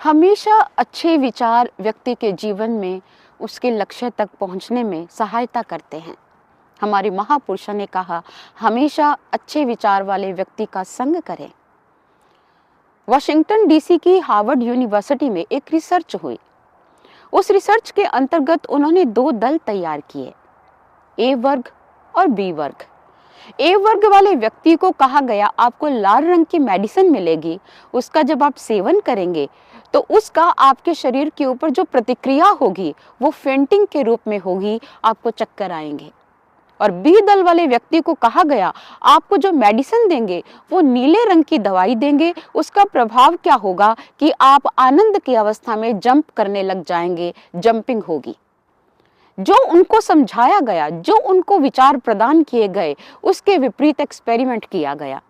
हमेशा अच्छे विचार व्यक्ति के जीवन में उसके लक्ष्य तक पहुंचने में सहायता करते हैं। हमारे महापुरुषों ने कहा, हमेशा अच्छे विचार वाले व्यक्ति का संग करें। वाशिंगटन डीसी की हार्वर्ड यूनिवर्सिटी में एक रिसर्च हुई। उस रिसर्च के अंतर्गत उन्होंने 2 दल तैयार किए, ए वर्ग और बी वर्ग। ए वर्ग वाले व्यक्ति को कहा गया, आपको लाल रंग की मेडिसिन मिलेगी, उसका जब आप सेवन करेंगे तो उसका आपके शरीर के ऊपर जो प्रतिक्रिया होगी वो फेंटिंग के रूप में होगी, आपको चक्कर आएंगे। और बी दल वाले व्यक्ति को कहा गया, आपको जो मेडिसिन देंगे वो नीले रंग की दवाई देंगे, उसका प्रभाव क्या होगा कि आप आनंद की अवस्था में जंप करने लग जाएंगे, जंपिंग होगी। जो उनको समझाया गया, जो उनको विचार प्रदान किए गए, उसके विपरीत एक्सपेरिमेंट किया गया।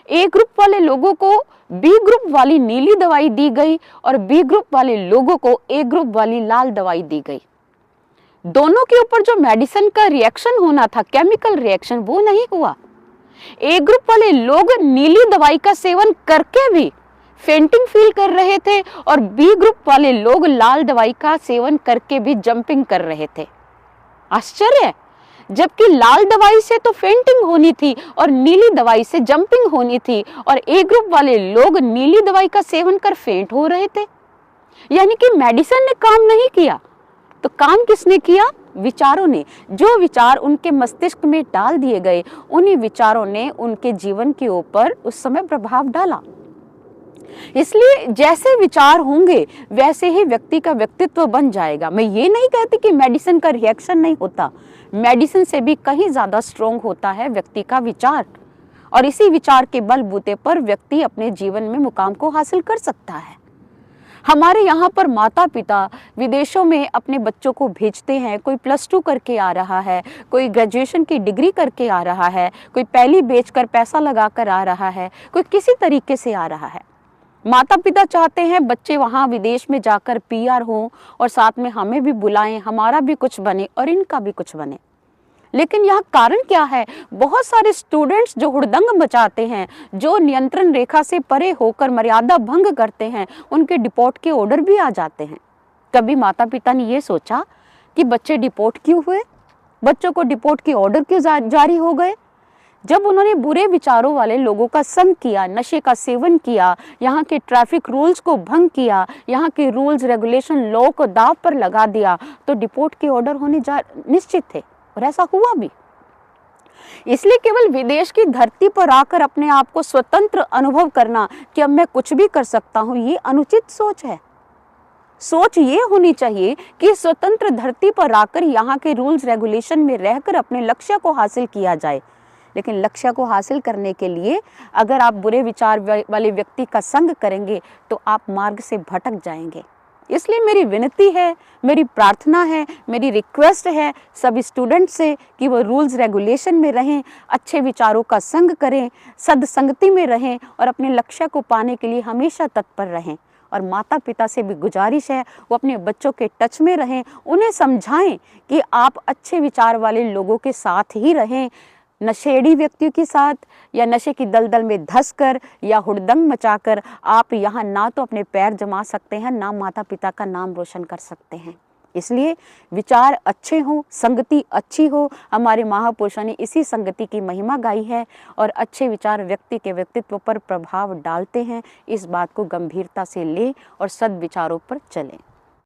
ए ग्रुप वाले लोगों को बी ग्रुप वाली नीली दवाई दी गई और बी ग्रुप वाले लोगों को ए ग्रुप वाली लाल दवाई दी गई। दोनों के ऊपर जो मेडिसिन का रिएक्शन होना था, केमिकल रिएक्शन, वो नहीं हुआ। ए ग्रुप वाले लोग नीली दवाई का सेवन करके भी फेंटिंग फील कर रहे थे और बी ग्रुप वाले लोग लाल दवाई का सेवन करके भी जंपिंग कर रहे थे। आश्चर्य! जबकि लाल दवाई से तो फेंटिंग होनी थी और नीली दवाई से जंपिंग होनी थी, और ए ग्रुप वाले लोग नीली दवाई का सेवन कर फेंट हो रहे थे। यानी कि मेडिसिन ने काम नहीं किया, तो काम किसने किया? विचारों ने। जो विचार उनके मस्तिष्क में डाल दिए गए, उन्हीं विचारों ने उनके जीवन के ऊपर उस समय प्रभाव डाला। इसलिए जैसे विचार होंगे वैसे ही व्यक्ति का व्यक्तित्व बन जाएगा। मैं ये नहीं कहती कि मेडिसिन का रिएक्शन नहीं होता, मेडिसिन से भी कहीं ज्यादा स्ट्रॉन्ग होता है व्यक्ति का विचार, और इसी विचार के बलबूते पर व्यक्ति अपने जीवन में मुकाम को हासिल कर सकता है। हमारे यहाँ पर माता पिता विदेशों में अपने बच्चों को भेजते हैं। कोई +2 करके आ रहा है, कोई ग्रेजुएशन की डिग्री करके आ रहा है, कोई पहली बेचकर पैसा लगाकर आ रहा है, कोई किसी तरीके से आ रहा है। माता पिता चाहते हैं बच्चे वहाँ विदेश में जाकर PR हों और साथ में हमें भी बुलाएं, हमारा भी कुछ बने और इनका भी कुछ बने। लेकिन यहाँ कारण क्या है? बहुत सारे स्टूडेंट्स जो हुड़दंग मचाते हैं, जो नियंत्रण रेखा से परे होकर मर्यादा भंग करते हैं, उनके डिपोर्ट के ऑर्डर भी आ जाते हैं। कभी माता पिता ने ये सोचा कि बच्चे डिपोर्ट क्यों हुए, बच्चों को डिपोर्ट के ऑर्डर क्यों जारी हो गए? जब उन्होंने बुरे विचारों वाले लोगों का संग किया, नशे का सेवन किया, यहाँ के ट्रैफिक रूल्स को भंग किया, यहाँ के रूल्स रेगुलेशन लॉ को दांव पर लगा दिया, तो डिपोर्ट के ऑर्डर होने निश्चित थे, और ऐसा हुआ भी। इसलिए केवल विदेश की धरती पर आकर अपने आप को स्वतंत्र अनुभव करना कि अब मैं कुछ भी कर सकता हूँ, ये अनुचित सोच है। सोच ये होनी चाहिए कि स्वतंत्र धरती पर आकर यहाँ के रूल्स रेगुलेशन में रहकर अपने लक्ष्य को हासिल किया जाए। लेकिन लक्ष्य को हासिल करने के लिए अगर आप बुरे विचार वाले व्यक्ति का संग करेंगे तो आप मार्ग से भटक जाएंगे। इसलिए मेरी विनती है, मेरी प्रार्थना है, मेरी रिक्वेस्ट है सभी स्टूडेंट से कि वो रूल्स रेगुलेशन में रहें, अच्छे विचारों का संग करें, सदसंगति में रहें और अपने लक्ष्य को पाने के लिए हमेशा तत्पर रहें। और माता पिता से भी गुजारिश है वो अपने बच्चों के टच में रहें, उन्हें समझाएं कि आप अच्छे विचार वाले लोगों के साथ ही रहें, नशेड़ी व्यक्तियों के साथ या नशे की दलदल में धंस कर या हुड़दंग मचाकर आप यहाँ ना तो अपने पैर जमा सकते हैं, ना माता पिता का नाम रोशन कर सकते हैं। इसलिए विचार अच्छे हों, संगति अच्छी हो। हमारे महापुरुषों ने इसी संगति की महिमा गाई है, और अच्छे विचार व्यक्ति के व्यक्तित्व पर प्रभाव डालते हैं। इस बात को गंभीरता से लें और सद्विचारों पर चलें।